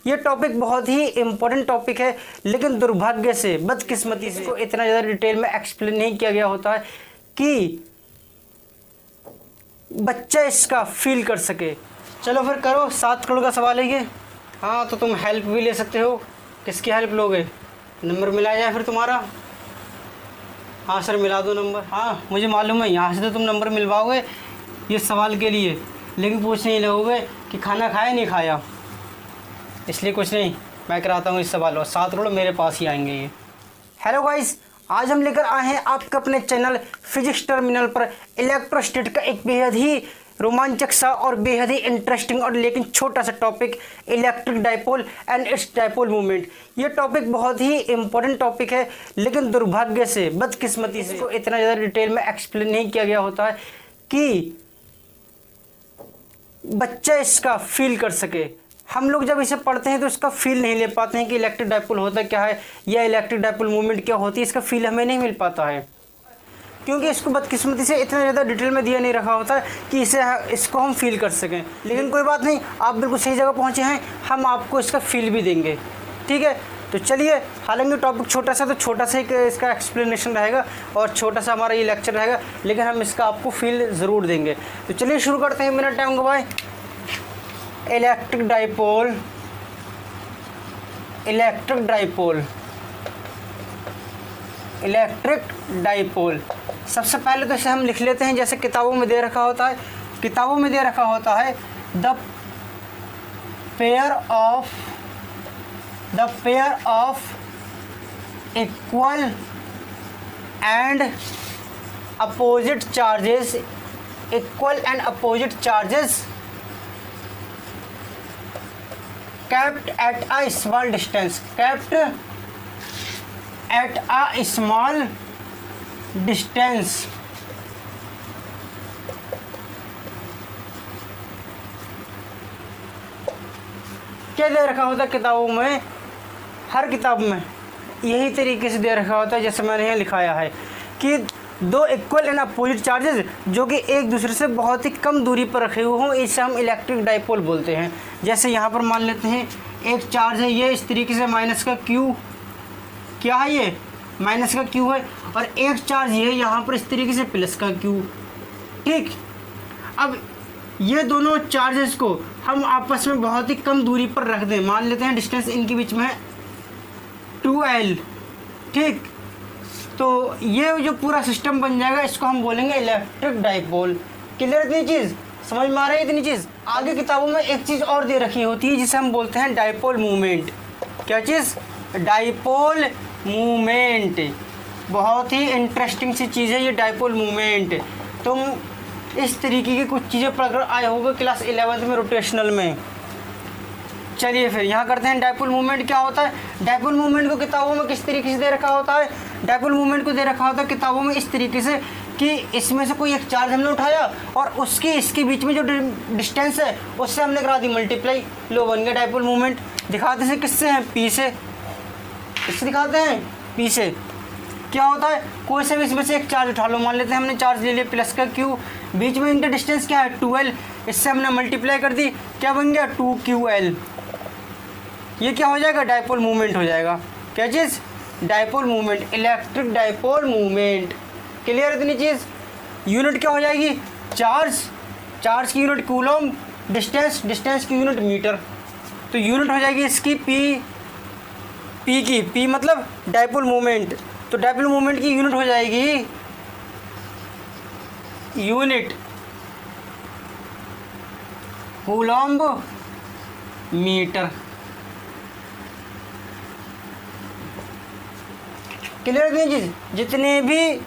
ये टॉपिक बहुत ही important topic है, लेकिन दुर्भाग्य से, बदकिस्मती से इसको इतना ज़्यादा डिटेल में एक्सप्लेन नहीं किया गया होता है कि बच्चा इसका फील कर सके। चलो फिर करो, 7 करोड़ का सवाल है ये। हाँ, तो तुम हेल्प भी ले सकते हो। किसकी हेल्प लोगे? नंबर मिला जाए फिर तुम्हारा। हाँ सर, मिला दो नंबर। हाँ, मुझे मालूम है यहाँ से तो तुम नंबर मिलवाओगे ये सवाल के लिए, लेकिन पूछने ही लगोगे कि खाना खाया नहीं खाया। इसलिए कुछ नहीं, मैं कराता हूँ इस सवाल और 7 करोड़ मेरे पास ही आएंगे ये। हेलो गाइस, आज हम लेकर आए हैं आपके अपने चैनल फिजिक्स टर्मिनल पर इलेक्ट्रोस्टैट का एक बेहद ही रोमांचक सा और बेहद ही इंटरेस्टिंग और लेकिन छोटा सा topic, electric dipole and it's dipole movement. ये टॉपिक बहुत ही इंपॉर्टेंट टॉपिक है, लेकिन दुर्भाग्य से, बदकिस्मती से इसको इतना ज़्यादा डिटेल में एक्सप्लेन नहीं किया गया होता है कि बच्चा इसका फील कर सके। हम लोग जब इसे पढ़ते हैं तो इसका फील नहीं ले पाते हैं कि इलेक्ट्रिक डाइपोल होता क्या है या इलेक्ट्रिक डाइपोल मूवमेंट क्या होती है। इसका फील हमें नहीं मिल पाता है, क्योंकि इसको बदकिस्मती से इतना ज़्यादा डिटेल में दिया नहीं रखा होता है कि इसको हम फील कर सकें। लेकिन कोई बात नहीं, आप बिल्कुल सही जगह पहुँचे हैं, हम आपको इसका फील भी देंगे। ठीक है, तो चलिए, हालांकि टॉपिक छोटा सा, तो छोटा सा एक इसका एक्सप्लेनेशन रहेगा और छोटा सा हमारा ये लेक्चर रहेगा, लेकिन हम इसका आपको फील ज़रूर देंगे। तो चलिए शुरू करते हैं बिना टाइम गवाए। Electric dipole, electric dipole, electric dipole. सबसे पहले तो इसे हम लिख लेते हैं जैसे किताबों में दे रखा होता है। किताबों में दे रखा होता है the pair of equal and opposite charges, equal and opposite charges kept at a small distance, kept at a small distance, क्या दे रखा होता है किताबों में? हर किताब में यही तरीके से दे रखा होता है जैसे मैंने यहाँ लिखाया है कि दो इक्वल एंड अपोजिट चार्जेस जो कि एक दूसरे से बहुत ही कम दूरी पर रखे हुए हों, इसे हम इलेक्ट्रिक डाइपोल बोलते हैं। जैसे यहाँ पर मान लेते हैं एक चार्ज है ये इस तरीके से माइनस का क्यू, क्या है ये? माइनस का क्यू है, और एक चार्ज ये यहाँ पर इस तरीके से प्लस का क्यू। ठीक, अब ये दोनों चार्जेस को हम आपस में बहुत ही कम दूरी पर रख दें। मान लेते हैं डिस्टेंस इनके बीच में है 2L। ठीक, तो ये जो पूरा सिस्टम बन जाएगा इसको हम बोलेंगे इलेक्ट्रिक डाइपोल। क्लियर इतनी चीज़? समझ में आ रही है इतनी चीज़? आगे किताबों में एक चीज़ और दे रखी होती है जिसे हम बोलते हैं डाइपोल मूवमेंट। क्या चीज़? Dipole movement. बहुत ही इंटरेस्टिंग सी चीज़ है ये डाइपोल मूवमेंट। तुम इस तरीके की कुछ चीज़ें पढ़ कर आए होगे क्लास 11th में रोटेशनल में। चलिए फिर यहाँ करते हैं डाइपोल मूवमेंट क्या होता है। डाइपोल मूवमेंट को किताबों में किस तरीके से दे रखा होता है? डाइपोल मूवमेंट को दे रखा होता है किताबों में इस तरीके से कि इसमें से कोई एक चार्ज हमने उठाया और इसके बीच में जो डिस्टेंस है उससे हमने करा दी मल्टीप्लाई, लो बन गया डाइपोल मूवमेंट। दिखाते हैं किससे हैं? पी से। किससे दिखाते हैं? पी से। क्या होता है? कोई से भी इसमें से एक चार्ज उठा लो, मान लेते हैं हमने चार्ज ले लिया प्लस का क्यू, बीच में इनका डिस्टेंस क्या है? 2L, इससे हमने मल्टीप्लाई कर दी, क्या बन गया? 2QL। ये क्या हो जाएगा? डाइपोल मूवमेंट हो जाएगा। क्या चीज़? Dipole movement, electric dipole movement. Clear इतनी चीज़? यूनिट क्या हो जाएगी? चार्ज, चार्ज की यूनिट कूलम, डिस्टेंस, डिस्टेंस की यूनिट मीटर। तो यूनिट हो जाएगी इसकी पी की, पी मतलब डाइपोल मूवमेंट। तो डाइपोल मूवमेंट की यूनिट हो जाएगी यूनिट कूलम्ब मीटर। क्लियर नहीं चीज़? जितने भी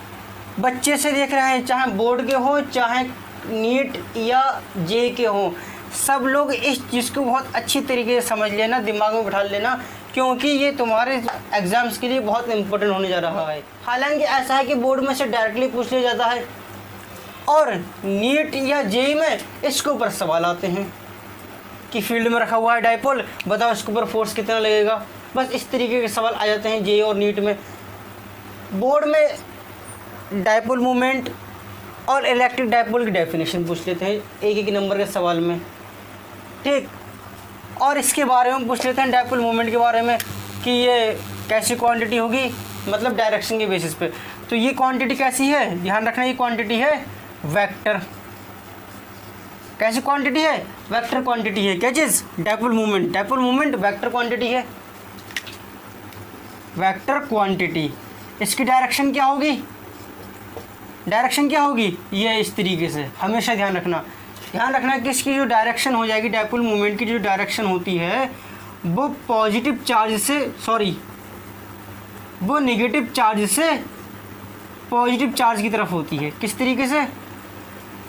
बच्चे से देख रहे हैं, चाहे बोर्ड के हों चाहे नीट या जे के हों, सब लोग इस चीज़ को बहुत अच्छी तरीके से समझ लेना, दिमाग में बिठा लेना, क्योंकि ये तुम्हारे एग्ज़ाम्स के लिए बहुत इंपॉर्टेंट होने जा रहा है। हालांकि ऐसा है कि बोर्ड में से डायरेक्टली पूछ लिया जाता है और नीट या जे में इसके ऊपर सवाल आते हैं कि फील्ड में रखा हुआ है डाइपोल, बताओ इसके ऊपर फोर्स कितना लगेगा। बस इस तरीके के सवाल आ जाते हैं जे और नीट में। बोर्ड में डाइपोल मूवमेंट और इलेक्ट्रिक डाइपोल की डेफिनेशन पूछ लेते हैं एक एक नंबर के सवाल में। ठीक, और इसके बारे में पूछ लेते हैं डायपोल मोमेंट के बारे में कि ये कैसी क्वांटिटी होगी, मतलब डायरेक्शन के बेसिस पे। तो ये क्वांटिटी कैसी है, ध्यान रखना, ये क्वांटिटी है वेक्टर। कैसी क्वांटिटी है, वेक्टर क्वांटिटी है। क्या चीज़, dipole moment. Dipole moment vector quantity है, वेक्टर क्वांटिटी। इसकी डायरेक्शन क्या होगी, डायरेक्शन क्या होगी, ये इस तरीके से, हमेशा ध्यान रखना। ध्यान रखना कि इसकी जो डायरेक्शन हो जाएगी, डायपोल मोमेंट की जो डायरेक्शन होती है वो पॉजिटिव चार्ज से, सॉरी, वो नेगेटिव चार्ज से पॉजिटिव चार्ज की तरफ होती है। किस तरीके से,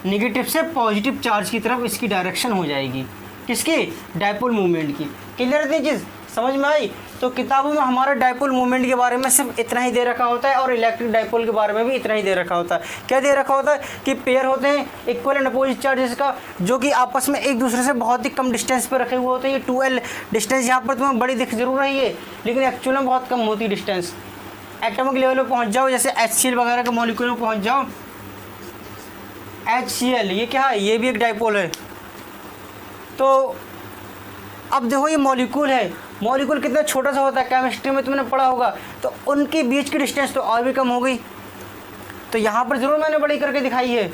नेगेटिव से पॉजिटिव चार्ज की तरफ इसकी डायरेक्शन हो जाएगी। किसकी, डायपोल मोमेंट की। क्लियर है चीज़, समझ में आई। तो किताबों में हमारा डायपोल मोमेंट के बारे में सिर्फ इतना ही दे रखा होता है और इलेक्ट्रिक डायपोल के बारे में भी इतना ही दे रखा होता है। क्या दे रखा होता है कि पेयर होते हैं इक्वल एंड अपोजिट चार्जेस का, जो कि आपस में एक दूसरे से बहुत ही कम डिस्टेंस पर रखे हुए होते हैं। ये 2L डिस्टेंस यहाँ पर तुम्हें बड़ी दिख जरूर रही है, लेकिन एक्चुअल में बहुत कम होती है डिस्टेंस। एटॉमिक लेवल पर पहुँच जाओ, जैसे HCl वगैरह के मॉलिक्यूल में पहुँच जाओ, HCl ये क्या है, ये भी एक डायपोल है। तो अब देखो ये मॉलिक्यूल है, मॉलिक्यूल कितना छोटा सा होता है, केमिस्ट्री में तुमने पढ़ा होगा। तो उनके बीच की डिस्टेंस तो और भी कम हो गई। तो यहाँ पर ज़रूर मैंने बड़ी करके दिखाई है,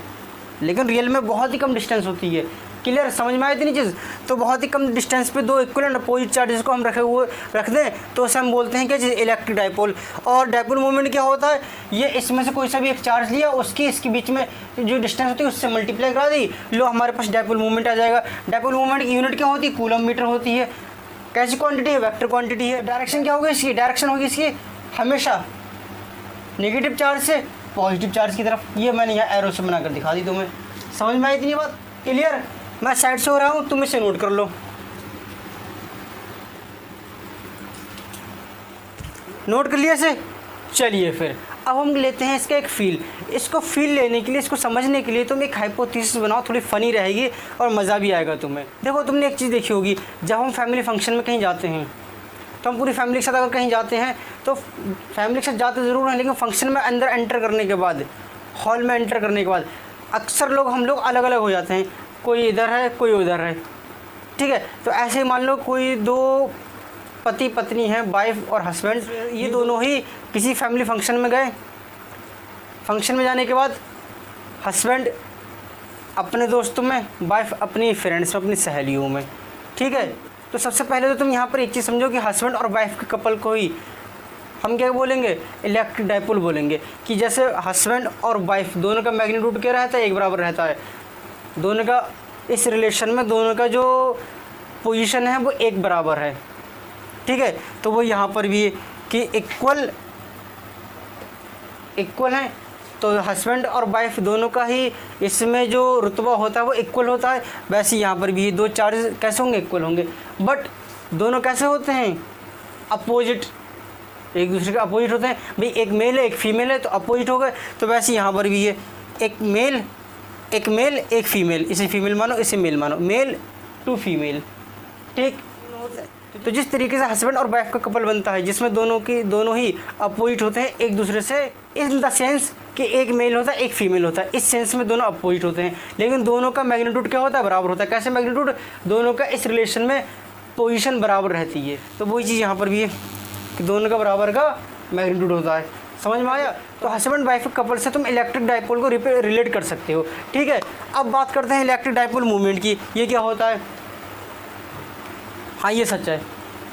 लेकिन रियल में बहुत ही कम डिस्टेंस होती है। क्लियर, समझ में आई इतनी चीज़। तो बहुत ही कम डिस्टेंस पे दो इक्वल एंड अपोजिट चार्जेस को हम रख दें तो उसे हम बोलते हैं क्या, इलेक्ट्रिक डायपोल। और डायपोल मोमेंट क्या होता है, ये इसमें से कोई सा भी एक चार्ज लिया, उसकी इसके बीच में जो डिस्टेंस होती है उससे मल्टीप्लाई करा दी, लो हमारे पास डायपोल मोमेंट आ जाएगा। डायपोल मोमेंट की यूनिट क्या होती है, कूलम मीटर होती है। कैसी क्वांटिटी है, वेक्टर क्वांटिटी है। डायरेक्शन क्या होगी इसकी, डायरेक्शन होगी इसकी हमेशा नेगेटिव चार्ज से पॉजिटिव चार्ज की तरफ। ये मैंने यहाँ एरो से बनाकर दिखा दी तुम्हें। समझ में आई इतनी बात, क्लियर। मैं साइड से हो रहा हूँ, तुम इसे नोट कर लो। नोट कर लिया से, चलिए फिर अब हम लेते हैं इसका एक फील। इसको फील लेने के लिए, इसको समझने के लिए तुम एक हाइपोथेसिस बनाओ, थोड़ी फ़नी रहेगी और मज़ा भी आएगा तुम्हें। देखो तुमने एक चीज़ देखी होगी, जब हम फैमिली फंक्शन में कहीं जाते हैं तो हम पूरी फैमिली के साथ अगर कहीं जाते हैं तो फैमिली के साथ जाते ज़रूर हैं, लेकिन फंक्शन में अंदर एंटर करने के बाद, हॉल में एंटर करने के बाद अक्सर हम लोग अलग अलग हो जाते हैं। कोई इधर है, कोई उधर है, ठीक है। तो ऐसे ही मान लो कोई दो पति पत्नी हैं, वाइफ और हस्बैंड, ये दोनों ही किसी फैमिली फंक्शन में गए। फंक्शन में जाने के बाद हस्बैंड अपने दोस्तों में, वाइफ अपनी फ्रेंड्स में, अपनी सहेलियों में, ठीक है। तो सबसे पहले तो तुम यहाँ पर एक चीज़ समझो कि हस्बैंड और वाइफ के कपल को ही हम क्या बोलेंगे, इलेक्ट्रिक डायपोल बोलेंगे। कि जैसे हस्बैंड और वाइफ दोनों का मैग्नीट्यूड क्या रहता है, एक बराबर रहता है। दोनों का इस रिलेशन में दोनों का जो पोजीशन है वो एक बराबर है, ठीक है। तो वो यहाँ पर भी कि इक्वल है। तो हस्बैंड और वाइफ दोनों का ही इसमें जो रुतबा होता है वो इक्वल होता है। वैसे यहाँ पर भी दो चार्जेस कैसे होंगे, इक्वल होंगे। बट दोनों कैसे होते हैं, अपोजिट, एक दूसरे के अपोजिट होते हैं। भाई एक मेल है एक फीमेल है तो अपोजिट हो गए। तो वैसे यहाँ पर भी ये एक मेल एक फीमेल, इसे फीमेल मानो इसे मेल मानो, मेल टू फीमेल, ठीक। तो जिस तरीके से हस्बैंड और वाइफ का कपल बनता है जिसमें दोनों ही अपोजिट होते हैं एक दूसरे से, इन द सेंस कि एक मेल होता है एक फीमेल होता है, इस सेंस में दोनों अपोजिट होते हैं, लेकिन दोनों का मैग्नीट्यूड क्या होता है, बराबर होता है। कैसे मैग्नीट्यूड, दोनों का इस रिलेशन में पोजीशन बराबर रहती है। तो वही चीज़ यहाँ पर भी है कि दोनों का बराबर का मैग्नीट्यूड होता है। समझ में आया। तो हस्बैंड वाइफ कपल से तुम इलेक्ट्रिक डायपोल को रिलेट कर सकते हो, ठीक है। अब बात करते हैं इलेक्ट्रिक डायपोल मूवमेंट की। ये क्या होता है, हाँ ये सच है,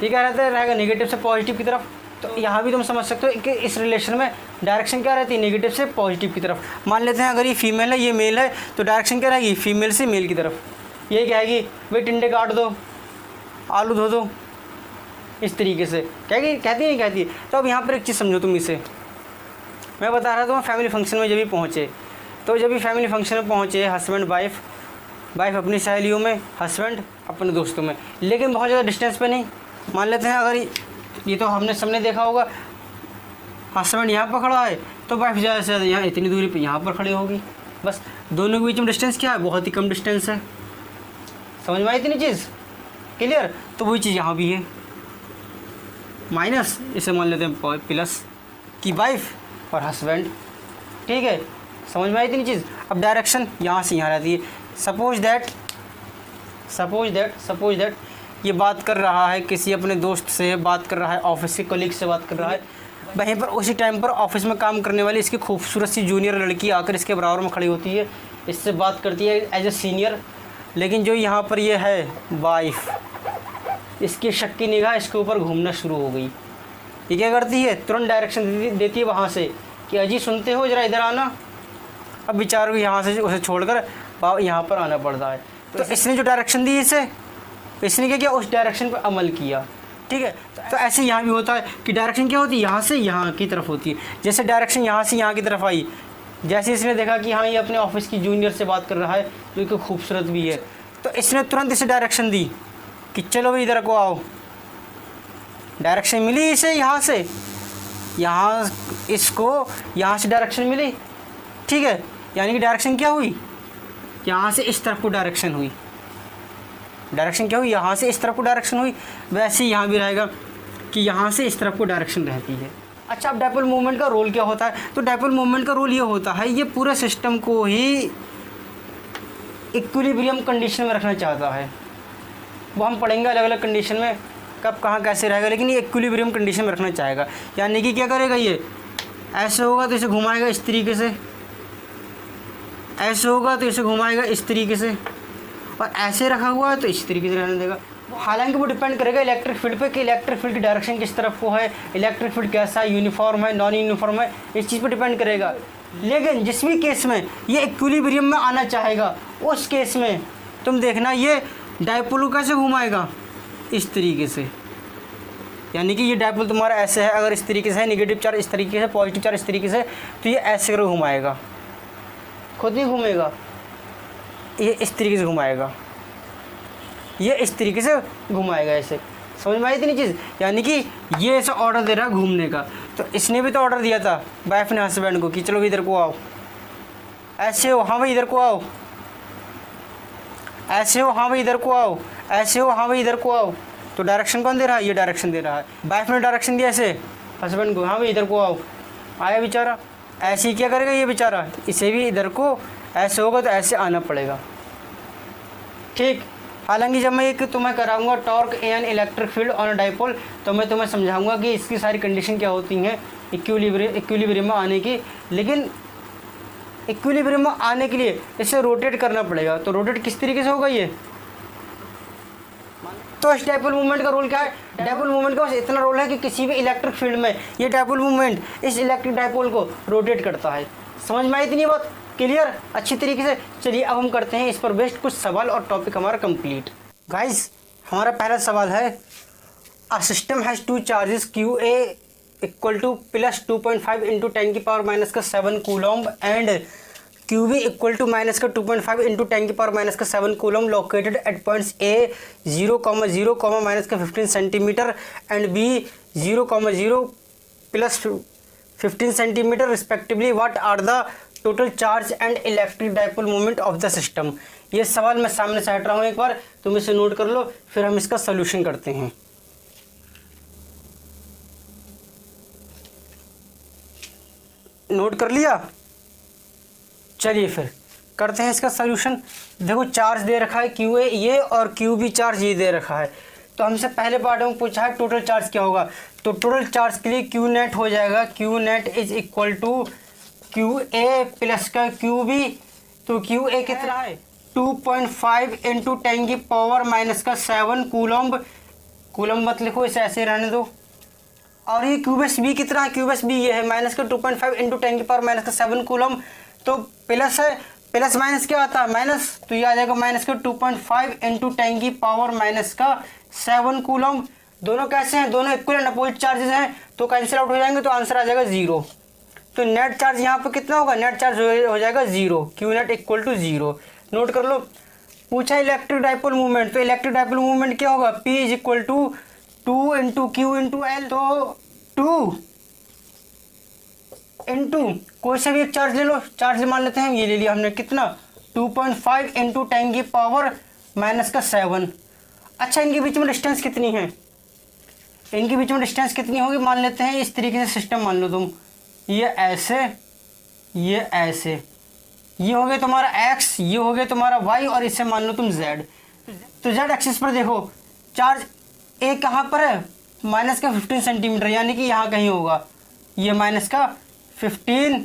ये क्या रहता है, रहेगा नेगेटिव से पॉजिटिव की तरफ। तो यहाँ भी तुम समझ सकते हो कि इस रिलेशन में डायरेक्शन क्या रहती है, नेगेटिव से पॉजिटिव की तरफ। मान लेते हैं अगर ये फीमेल है ये मेल है तो डायरेक्शन क्या रहेगी, फीमेल से मेल की तरफ। ये कहेगी भाई टिंडे काट दो, आलू धो दो, इस तरीके से कहती है। तो अब यहाँ पर एक चीज़ समझो तुम इसे, मैं बता रहा था फैमिली फंक्शन में जब भी पहुँचे, तो जब भी फैमिली फंक्शन में पहुँचे हस्बैंड वाइफ अपनी सहेलियों में, हस्बैंड अपने दोस्तों में, लेकिन बहुत ज़्यादा डिस्टेंस पे नहीं। मान लेते हैं अगर ये तो हमने सबने देखा होगा, हस्बैंड यहाँ पर खड़ा है तो वाइफ ज़्यादा से ज़्यादा यहाँ इतनी दूरी पे यहाँ पर खड़ी होगी, बस। दोनों के बीच में डिस्टेंस क्या है, बहुत ही कम डिस्टेंस है। समझ में आई इतनी चीज़, क्लियर। तो वही चीज़ यहाँ भी है, माइनस इसे मान लेते हैं प्लस की वाइफ और हस्बैंड, ठीक है। समझ में आई इतनी चीज़। अब डायरेक्शन यहाँ से यहाँ रहती है। सपोज दैट ये बात कर रहा है, किसी अपने दोस्त से बात कर रहा है, ऑफिस के कलीग से बात कर रहा है, वहीं पर उसी टाइम पर ऑफिस में काम करने वाली इसकी खूबसूरत सी जूनियर लड़की आकर इसके बराबर में खड़ी होती है, इससे बात करती है एज ए सीनियर। लेकिन जो यहाँ पर ये है वाइफ, इसकी शक की निगाह इसके ऊपर घूमना शुरू हो गई। ये क्या करती है, तुरंत डायरेक्शन देती है वहाँ से कि अजी सुनते हो, ज़रा इधर आना। अब बेचारे को यहाँ से उसे छोड़कर यहाँ पर आना पड़ता है। तो इसने जो डायरेक्शन दी इसे, इसने क्या किया, उस डायरेक्शन पर अमल किया। ठीक है, तो ऐसे यहाँ भी होता है कि डायरेक्शन क्या होती है, यहाँ से यहाँ की तरफ होती है। जैसे डायरेक्शन यहाँ से यहाँ की तरफ आई, जैसे इसने देखा कि हाँ ये अपने ऑफिस की जूनियर से बात कर रहा है जो कि खूबसूरत भी है, तो इसने तुरंत इसे डायरेक्शन दी कि चलो भाई इधर को आओ। डायरेक्शन मिली इसे यहाँ से, यहाँ इसको यहाँ से डायरेक्शन मिली। ठीक है, यानी कि डायरेक्शन क्या हुई, यहाँ से इस तरफ को डायरेक्शन हुई। डायरेक्शन क्या हुई, यहाँ से इस तरफ को डायरेक्शन हुई। वैसे ही यहाँ भी रहेगा कि यहाँ से इस तरफ को डायरेक्शन रहती है। अच्छा, अब डायपोल मूवमेंट का रोल क्या होता है, तो डायपोल मूवमेंट का रोल ये होता है, ये पूरे सिस्टम को ही इक्विलिब्रियम कंडीशन में रखना चाहता है। वो हम पढ़ेंगे अलग अलग कंडीशन में कब कहाँ कैसे रहेगा, लेकिन ये इक्विलिब्रियम कंडीशन में रखना चाहेगा। यानी कि क्या करेगा, ये ऐसे होगा तो इसे घुमाएगा इस तरीके से, ऐसे होगा तो इसे घुमाएगा इस तरीके से, और ऐसे रखा हुआ है तो इस तरीके से रहने देगा। हालांकि वो डिपेंड करेगा इलेक्ट्रिक फील्ड पे कि इलेक्ट्रिक फील्ड की डायरेक्शन किस तरफ को है, इलेक्ट्रिक फील्ड कैसा है, यूनिफॉर्म है, नॉन यूनिफॉर्म है, इस चीज़ पे डिपेंड करेगा। लेकिन जिस भी केस में ये इक्विलिब्रियम में आना चाहेगा, उस केस में तुम देखना ये डायपोल को कैसे घुमाएगा, इस तरीके से। यानी कि ये डायपोल तुम्हारा ऐसे है, अगर इस तरीके से है, नेगेटिव चार्ज इस तरीके से, पॉजिटिव चार्ज इस तरीके से, तो ये ऐसे करके घुमाएगा, खुद नहीं घूमेगा, ये इस तरीके से घुमाएगा, ये इस तरीके से घुमाएगा। ऐसे समझ में आई इतनी चीज़। यानी कि ये ऐसा ऑर्डर दे रहा है घूमने का, तो इसने भी तो ऑर्डर दिया था वाइफ ने हस्बैंड को कि चलो इधर को आओ, ऐसे हो, हाँ भाई इधर को आओ, ऐसे हो, हाँ भाई इधर को आओ, ऐसे हो, हाँ भाई इधर को आओ। तो डायरेक्शन कौन दे रहा है, ये डायरेक्शन दे रहा है। वाइफ ने डायरेक्शन दिया ऐसे हस्बैंड को, हाँ भाई इधर को आओ, आया बेचारा। ऐसे ही क्या करेगा ये बेचारा, इसे भी इधर को, ऐसे होगा तो ऐसे आना पड़ेगा। ठीक, हालांकि जब मैं एक तुम्हें कराऊंगा torque an electric field on dipole, तो मैं तुम्हें समझाऊंगा कि इसकी सारी कंडीशन क्या होती हैं इक्विलिब्रियम में आने की। लेकिन इक्विलिब्रियम में आने के लिए इसे रोटेट करना पड़ेगा। तो रोटेट किस तरीके से होगा ये, तो इस डाइपोल मूवमेंट का रोल क्या है, डाइपोल मूवमेंट का बस इतना रोल है कि किसी भी इलेक्ट्रिक फील्ड में ये डाइपोल मूवमेंट इस इलेक्ट्रिक डाइपोल को रोटेट करता है। समझ में आई इतनी बात, क्लियर अच्छी तरीके से। चलिए अब हम करते हैं इस पर बेस्ड कुछ सवाल और टॉपिक हमारा कंप्लीट। गाइस, हमारा पहला सवाल है, a system has two charges Q A equal to plus 2.5 into 10 की पावर माइनस का 7 coulomb and Q B equal to minus का 2.5 इंटू 10 की पावर माइनस का 7 coulomb located at points A 0,0, minus का 15 centimetre and B 0,0 plus 15 centimetre respectively, what are the total charge and electric dipole movement of the system. ये सवाल मैं सामने से हट रहा हूँ, एक बार तुम इसे नोट कर लो, फिर हम इसका सोल्यूशन करते हैं। नोट कर लिया, चलिए फिर करते हैं इसका सोल्यूशन। देखो चार्ज दे रखा है क्यू ए ये, और क्यू बी चार्ज ये दे रखा है। तो हमसे पहले पार्ट में पूछा है टोटल चार्ज क्या होगा, तो टोटल चार्ज के लिए क्यू नेट हो जाएगा, Q net is equal to Q A plus का क्यू बी। तो क्यू ए कितना है, 2.5 इंटू 10 की पावर माइनस का 7 कूलॉम्ब, कूलॉम्ब मत लिखो, इसे ऐसे रहने दो। और ये क्यूबस बी कितना है, क्यूबस बी ये है माइनस का 2.5 इंटू 10 की पावर माइनस का 7 कूलॉम्ब। तो प्लस है, प्लस माइनस क्या आता है माइनस, तो ये आ जाएगा माइनस का 2.5 इंटू 10 की पावर माइनस का 7 कूलॉम्ब। दोनों कैसे हैं, दोनों इक्वल एंड अपोजिट चार्जेस हैं, तो कैंसिल आउट हो जाएंगे, तो आंसर आ जाएगा 0। तो नेट चार्ज यहाँ पर कितना होगा, नेट चार्ज हो जाएगा 0, Q net equal to 0। Note कर लो। पूछा इलेक्ट्रिक डाइपोल मूवमेंट, तो इलेक्ट्रिक डाइपोल मूवमेंट क्या होगा, P is equal to 2 into Q into L. तो 2 इंटू कोई सा भी एक चार्ज ले लो, चार्ज मान लेते हैं, ये ले लिया हमने, कितना 2.5 इंटू 10 की पावर माइनस का 7। अच्छा, इनके बीच में डिस्टेंस कितनी है, इनके बीच में डिस्टेंस कितनी होगी, मान लेते हैं इस तरीके से सिस्टम मान लो तुम, ये ऐसे, ये ऐसे, ये हो गया तुम्हारा x, ये हो गया तुम्हारा y, और इसे मान लो तुम z। तो z एक्सिस पर देखो चार्ज ए कहाँ पर है, माइनस का 15 सेंटीमीटर, यानी कि यहाँ कहीं होगा, ये माइनस का 15,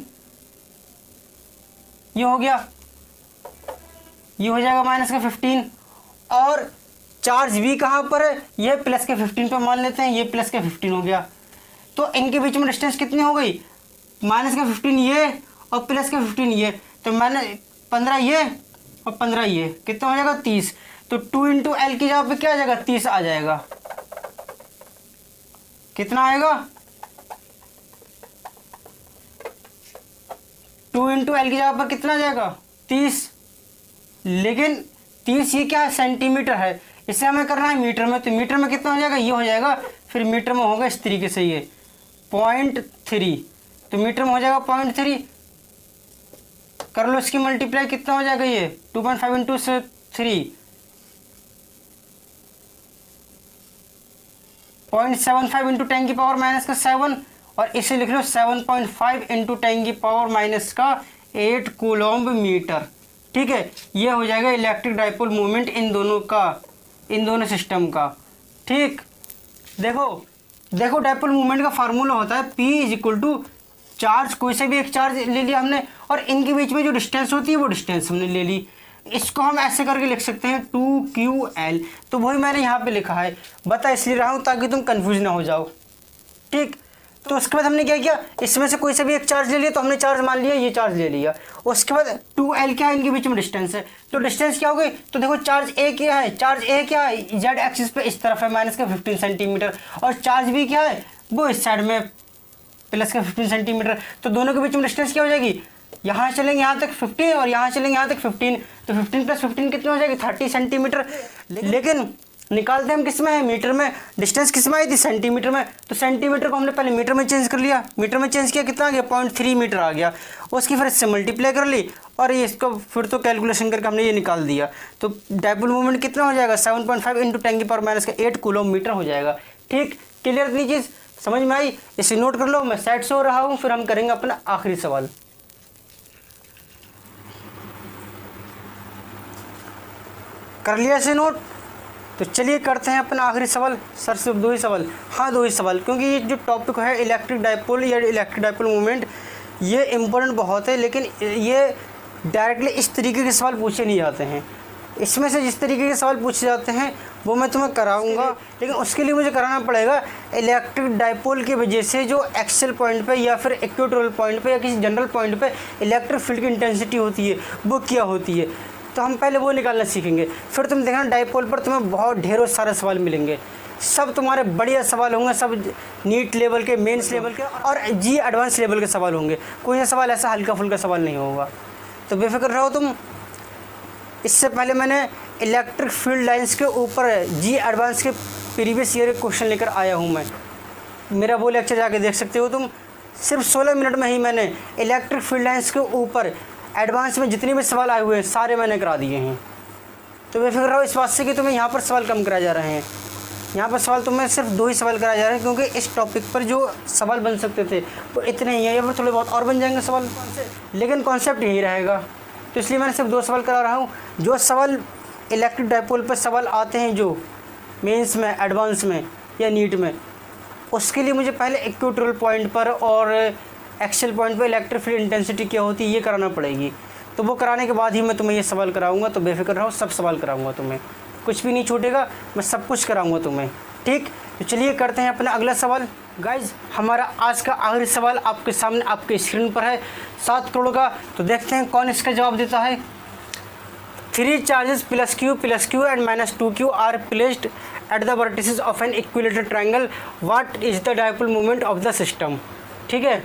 ये हो गया, ये हो जाएगा माइनस का 15। और चार्ज बी कहाँ पर है, ये प्लस के 15 पे मान लेते हैं, ये प्लस के 15 हो गया। तो इनके बीच में डिस्टेंस कितनी हो गई, माइनस का 15 ये और प्लस का 15 ये, तो मैंने 15 ये और 15 ये, कितना हो जाएगा 30। तो 2 इंटू एल की जगह पे क्या आ जाएगा, 30 आ जाएगा। कितना आएगा, 2 इंटू एल की जगह पर कितना आ जाएगा, 30। लेकिन 30 ये क्या है, सेंटीमीटर है, इसे हमें करना है मीटर में, तो मीटर में कितना हो जाएगा, ये हो जाएगा, फिर मीटर में होगा इस तरीके से, ये 0.3, तो मीटर में हो जाएगा 0.3। कर लो इसकी मल्टीप्लाई, कितना हो जाएगा ये 2.5 इंटू 3, 0.75 इंटू 10 की पावर माइनस का 7, और इसे लिख लो 7.5 इंटू 10 की पावर माइनस का 8 कूलम्ब मीटर। ठीक है, ये हो जाएगा इलेक्ट्रिक डाइपोल मोमेंट इन दोनों का, इन दोनों सिस्टम का। ठीक, देखो डाइपोल मूवमेंट का फार्मूला होता है P is equal to charge, कोई से भी एक चार्ज ले लिया हमने, और इनके बीच में जो डिस्टेंस होती है वो डिस्टेंस हमने ले ली। इसको हम ऐसे करके लिख सकते हैं 2QL, तो वही मैंने यहाँ पे लिखा है, बता इसलिए रहा हूँ ताकि तुम कंफ्यूज ना हो जाओ। ठीक, तो उसके बाद हमने क्या किया, इसमें से कोई से भी एक चार्ज ले लिया, तो हमने चार्ज मान लिया, ये चार्ज ले लिया। उसके बाद 2L क्या है, इनके बीच में डिस्टेंस है, तो डिस्टेंस क्या हो गई, तो देखो चार्ज ए क्या है, चार्ज ए क्या है, जेड एक्सिस पे इस तरफ है माइनस का 15 सेंटीमीटर, और चार्ज बी क्या है, वो इस साइड में प्लस का 15 सेंटीमीटर। तो दोनों के बीच में डिस्टेंस क्या हो जाएगी, यहाँ चलेंगे यहाँ तक 15 और यहाँ चलेंगे यहाँ तक 15, तो 15 प्लस 15 कितनी हो जाएगी, 30 सेंटीमीटर। लेकिन निकालते हम किस में है, मीटर में, डिस्टेंस किस में आई थी, सेंटीमीटर में, तो सेंटीमीटर को हमने पहले मीटर में चेंज कर लिया, मीटर में चेंज किया, कितना आ गया 0.3 मीटर आ गया। उसकी फिर इससे मल्टीप्लाई कर ली, और ये इसको फिर तो कैलकुलेशन करके हमने ये निकाल दिया। तो डाइपोल मूवमेंट कितना हो जाएगा, 7.5 इंटू 10 की पावर माइनस का 8 कूलम्ब मीटर हो जाएगा। ठीक, क्लियर इतनी चीज़ समझ में आई, इसे नोट कर लो, मैं साइड से हो रहा हूँ, फिर हम करेंगे अपना आखिरी सवाल। कर लिया इसे नोट, तो चलिए करते हैं अपना आखिरी सवाल। सर सिर्फ 2 ही सवाल, हाँ 2 ही सवाल, क्योंकि ये जो टॉपिक है इलेक्ट्रिक डाइपोल या इलेक्ट्रिक डाइपोल मूवमेंट, ये इम्पोर्टेंट बहुत है, लेकिन ये डायरेक्टली इस तरीके के सवाल पूछे नहीं जाते हैं। इसमें से जिस तरीके के सवाल पूछे जाते हैं वो मैं तुम्हें कराऊंगा, लेकिन उसके लिए मुझे कराना पड़ेगा इलेक्ट्रिक डाइपोल की वजह से जो एक्सियल पॉइंट पे या फिर इक्वेटोरियल पॉइंट पे या किसी जनरल पॉइंट पे इलेक्ट्रिक फील्ड की इंटेंसिटी होती है वो क्या होती है, तो हम पहले वो निकालना सीखेंगे। फिर तुम देखना डाइपोल पर तुम्हें बहुत ढेरों सारे सवाल मिलेंगे, सब तुम्हारे बढ़िया सवाल होंगे, सब नीट लेवल के, मेंस लेवल के और जी एडवांस लेवल के सवाल होंगे, कोई सवाल ऐसा हल्का फुल्का सवाल नहीं होगा, तो बेफिक्र रहो तुम। इससे पहले मैंने इलेक्ट्रिक फील्ड लाइंस के ऊपर जी एडवांस के प्रीवियस ईयर क्वेश्चन लेकर आया हूँ मैं, मेरा वो लेक्चर जाके देख सकते हो तुम। सिर्फ 16 मिनट में ही मैंने इलेक्ट्रिक फील्ड लाइंस के ऊपर एडवांस में जितने भी सवाल आए हुए हैं सारे मैंने करा दिए हैं। तो बेफिक्र रहो इस बात से कि तुम्हें यहाँ पर सवाल कम कराए जा रहे हैं, यहाँ पर सवाल तुम्हें सिर्फ 2 ही सवाल कराए जा रहे हैं, क्योंकि इस टॉपिक पर जो सवाल बन सकते थे वो इतने ही हैं, यहाँ पर थोड़े बहुत और बन जाएंगे सवाल, लेकिन कॉन्सेप्ट यही रहेगा। तो इसलिए मैंने सिर्फ 2 सवाल करा रहा हूँ। जो सवाल इलेक्ट्रिक डाइपोल पर सवाल आते हैं जो मेंस में, एडवांस में या नीट में, उसके लिए मुझे पहले इक्वेटोरियल पॉइंट पर और एक्सियल पॉइंट पर इलेक्ट्रिक फील्ड इंटेंसिटी क्या होती है ये कराना पड़ेगी। तो वो कराने के बाद ही मैं तुम्हें ये सवाल कराऊंगा, तो बेफिक्र रहो, सब सवाल कराऊंगा तुम्हें, कुछ भी नहीं छूटेगा, मैं सब कुछ कराऊंगा तुम्हें। ठीक, तो चलिए करते हैं अपना अगला सवाल। गाइज हमारा आज का आखिरी सवाल आपके सामने आपके स्क्रीन पर है, 7 करोड़ का। तो देखते हैं कौन इसका जवाब देता है। 3 charges +Q and -2Q are placed at the vertices of an equilateral triangle, what is the dipole moment of the system. ठीक है,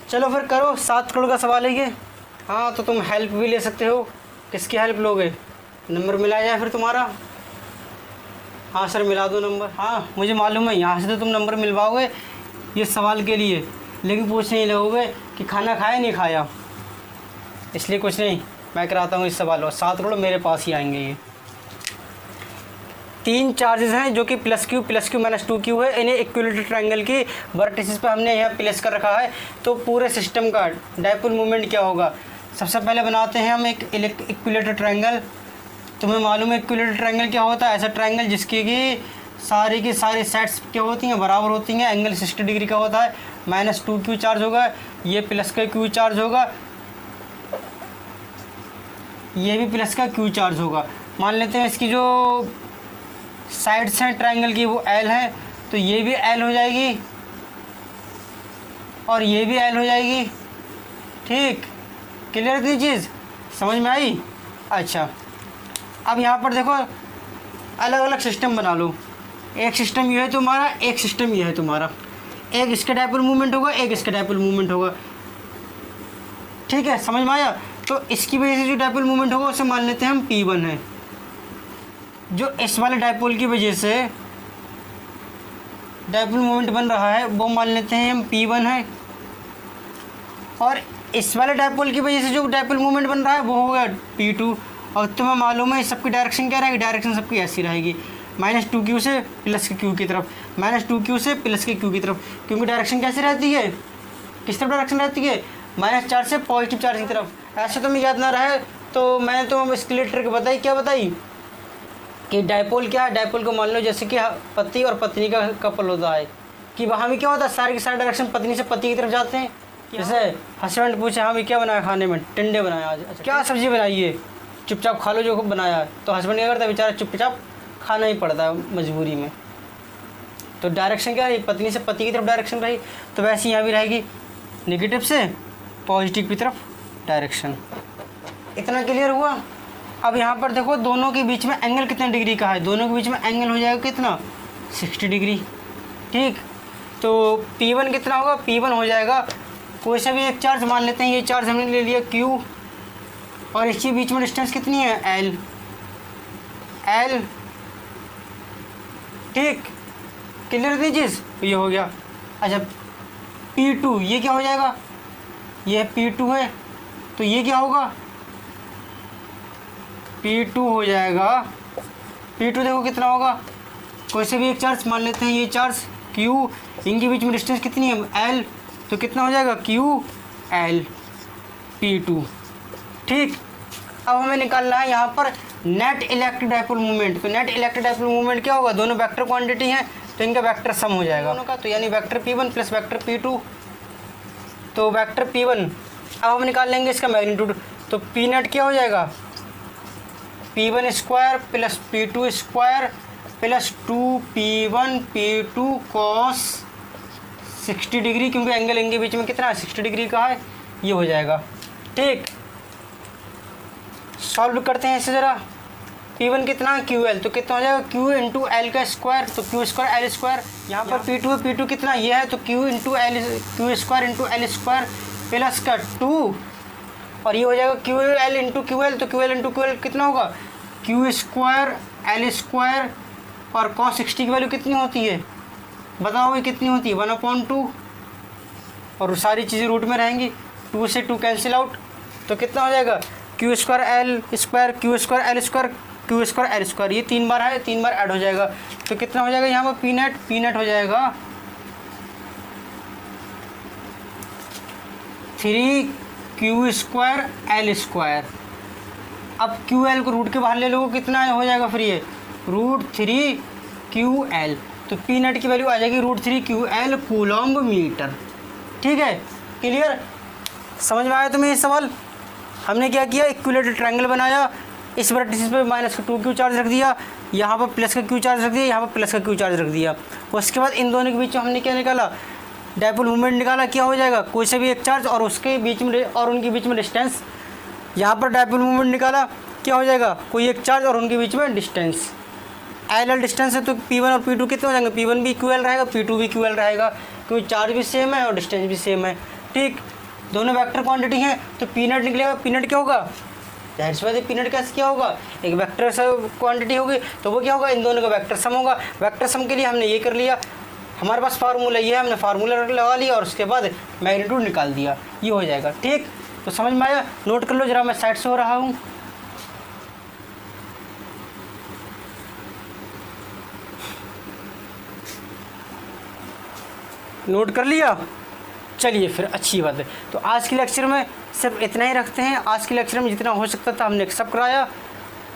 चलो फिर करो, 7 करोड़ का सवाल है ये। हाँ, तो तुम हेल्प भी ले सकते हो। किसकी हेल्प लोगे, नंबर मिला जाए फिर तुम्हारा। हाँ सर मिला दो नंबर। हाँ मुझे मालूम है यहाँ से तो तुम नंबर मिलवाओगे ये सवाल के लिए, लेकिन पूछ नहीं लगोगे कि खाना खाया नहीं खाया, इसलिए कुछ नहीं, मैं कराता हूँ इस सवाल और 7 करोड़ मेरे पास ही आएंगे। ये 3 चार्जेस हैं जो कि +Q -2Q है, इन्हें इक्विलेटरल ट्रायंगल की वर्टिसेस पे हमने यहाँ प्लेस कर रखा है। तो पूरे सिस्टम का डाइपोल मूवमेंट क्या होगा, सबसे पहले बनाते हैं हम एक इक्विलेटरल ट्रायंगल। तुम्हें मालूम है इक्विलेटरल ट्रायंगल क्या होता है? ऐसा ट्रायंगल जिसकी की सारी साइड्स क्या होती हैं, बराबर होती हैं, एंगल 60 डिग्री का होता है, -2q चार्ज होगा, ये प्लस का q चार्ज होगा, ये भी प्लस का q चार्ज होगा। मान लेते हैं इसकी जो साइड्स हैं ट्रायंगल की वो l है, तो ये भी l हो जाएगी और ये भी l हो जाएगी। ठीक, क्लियर थी चीज़, समझ में आई? अच्छा, अब यहाँ पर देखो अलग अलग सिस्टम बना लो। एक सिस्टम ये है तुम्हारा, एक सिस्टम ये है तुम्हारा, एक इसका डायपोल मूवमेंट होगा, एक इसका डायपोल मूवमेंट होगा। ठीक है, समझ में आया? तो इसकी वजह से जो डायपोल मूवमेंट होगा उसे मान लेते हैं हम P1 है। जो इस वाले डायपोल की वजह से डायपोल मूवमेंट बन रहा है वो मान लेते हैं हम P1 है, और इस वाले डायपोल की वजह से जो डायपोल मूवमेंट बन रहा है वो होगा P2। और तुम्हें मालूम है सबकी डायरेक्शन क्या रहेगी? डायरेक्शन सबकी ऐसी रहेगी, -2q से प्लस के q की तरफ, -2q से प्लस के q की तरफ, क्योंकि डायरेक्शन कैसी रहती है? किस तरफ डायरेक्शन रहती है? -4 से पॉजिटिव चार्ज की तरफ। ऐसे तो मैं याद ना रहे तो मैंने तो इसके लिए ट्रिक बताई, क्या बताई कि डायपोल क्या है? डायपोल को मान लो जैसे कि पति और पत्नी का कपल होता है, कि वहाँ भी क्या होता है, सारे के सारे डायरेक्शन पत्नी से पति की तरफ जाते हैं। जैसे हस्बैंड पूछे हाँ भी क्या बनाया खाने में? टिंडे बनाया आज। अच्छा, क्या सब्जी बनाई है? चुपचाप खा लो जो बनाया है। तो हस्बैंड क्या करता है बेचारा, चुपचाप खाना ही पड़ता है मजबूरी में। तो डायरेक्शन क्या रही? पत्नी से पति की तरफ डायरेक्शन रही, तो वैसे यहाँ भी रहेगी नेगेटिव से पॉजिटिव की तरफ डायरेक्शन। इतना क्लियर हुआ? अब यहाँ पर देखो दोनों के बीच में एंगल कितने डिग्री का है? दोनों के बीच में एंगल हो जाएगा कितना? 60 डिग्री। ठीक, तो P1 कितना होगा? P1 हो जाएगा, कोई सा भी एक चार्ज मान लेते हैं, ये चार्ज हमने ले लिया Q, और इसके बीच में डिस्टेंस कितनी है? L। ठीक, क्लियर थी चीज़? ये हो गया। अच्छा, P2 ये क्या हो जाएगा? ये P2 है, तो ये क्या होगा? P2 हो जाएगा, P2 देखो कितना होगा, कोई से भी एक चार्ज मान लेते हैं, ये चार्ज Q, इनके बीच में डिस्टेंस कितनी है? L, तो कितना हो जाएगा? QL P2। ठीक, अब हमें निकालना है यहाँ पर नेट इलेक्ट्रिक डायपोल मूवमेंट। तो नेट इलेक्ट्रिक डायपोल मूवमेंट क्या होगा? दोनों वेक्टर क्वांटिटी हैं तो इनका वेक्टर सम हो जाएगा दोनों का, तो यानी vector P1 plus vector P2। तो वेक्टर P1, अब हम निकाल लेंगे इसका मैग्नीट्यूड, तो P नेट क्या हो जाएगा? P1 square plus P2 square plus 2P1 P2 cos 60 degree, क्योंकि एंगल इनके बीच में कितना है? 60 डिग्री का है, ये हो जाएगा। ठीक, सॉल्व करते हैं इसे ज़रा। P1 कितना है? QL, तो कितना हो जाएगा? Q इंटू एल का स्क्वायर, तो Q स्क्वायर एल स्क्वायर। यहाँ पर P2 है, P2 कितना ये है, तो Q into L, Q square into L square plus का 2, और ये हो जाएगा QL इंटू QL, तो QL इंटू QL कितना होगा? Q स्क्वायर एल स्क्वायर, और cos 60 की वैल्यू कितनी होती है? बताओ ये कितनी होती है? 1/2, और सारी चीज़ें रूट में रहेंगी, 2 से 2 कैंसिल आउट, तो कितना हो जाएगा? Q square L square, Q square L square, Q square L square, ये 3 बार है, 3 बार ऐड हो जाएगा, तो कितना हो जाएगा यहाँ पर? P नेट हो जाएगा 3Q स्क्वायर एल स्क्वायर। अब QL को रूट के बाहर ले लो, कितना हो जाएगा फिर ये? √3QL, तो P नेट की वैल्यू आ जाएगी √3QL कूलॉम्ब मीटर। ठीक है, क्लियर? समझ में आया तुम्हें ये सवाल? हमने क्या किया? इक्विलेटरल ट्रायंगल बनाया, इस वर्टिस पे -2q चार्ज रख दिया, यहाँ पर प्लस का q चार्ज रख दिया, यहाँ पर प्लस का q चार्ज रख दिया। उसके बाद इन दोनों के बीच में हमने क्या निकाला? डायपोल मूवमेंट निकाला। क्या हो जाएगा? कोई से भी एक चार्ज और उसके बीच में और उनके बीच में डिस्टेंस। यहाँ पर डायपोल मूवमेंट निकाला, क्या हो जाएगा? कोई एक चार्ज और उनके बीच में डिस्टेंस। एल डिस्टेंस है तो P1 और P2 कितने हो जाएंगे? P1 भी QL रहेगा, P2 भी QL रहेगा, क्योंकि चार्ज भी सेम है और डिस्टेंस भी सेम है। ठीक, दोनों वेक्टर क्वांटिटी हैं, तो P नेट निकलेगा। P नेट क्या होगा? जाहिर सी बात है, P नेट कैसे क्या होगा? एक वेक्टर क्वांटिटी होगी, तो वो क्या होगा? इन दोनों का वेक्टर सम होगा। वेक्टर सम के लिए हमने ये कर लिया, हमारे पास फार्मूला ये है, हमने फार्मूला लगा लिया और उसके बाद मैग्नीट्यूड निकाल दिया, ये हो जाएगा। ठीक, तो समझ में आया? नोट कर लो जरा, मैं साइड से हो रहा हूँ। नोट कर लिया? चलिए फिर, अच्छी बात है। तो आज के लेक्चर में सिर्फ इतना ही रखते हैं। आज के लेक्चर में जितना हो सकता था हमने सब कराया।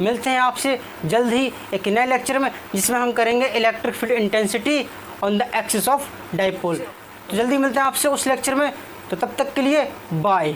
मिलते हैं आपसे जल्द ही एक नए लेक्चर में, जिसमें हम करेंगे electric field intensity on the axis of dipole. तो जल्दी मिलते हैं आपसे उस लेक्चर में, तो तब तक के लिए बाय।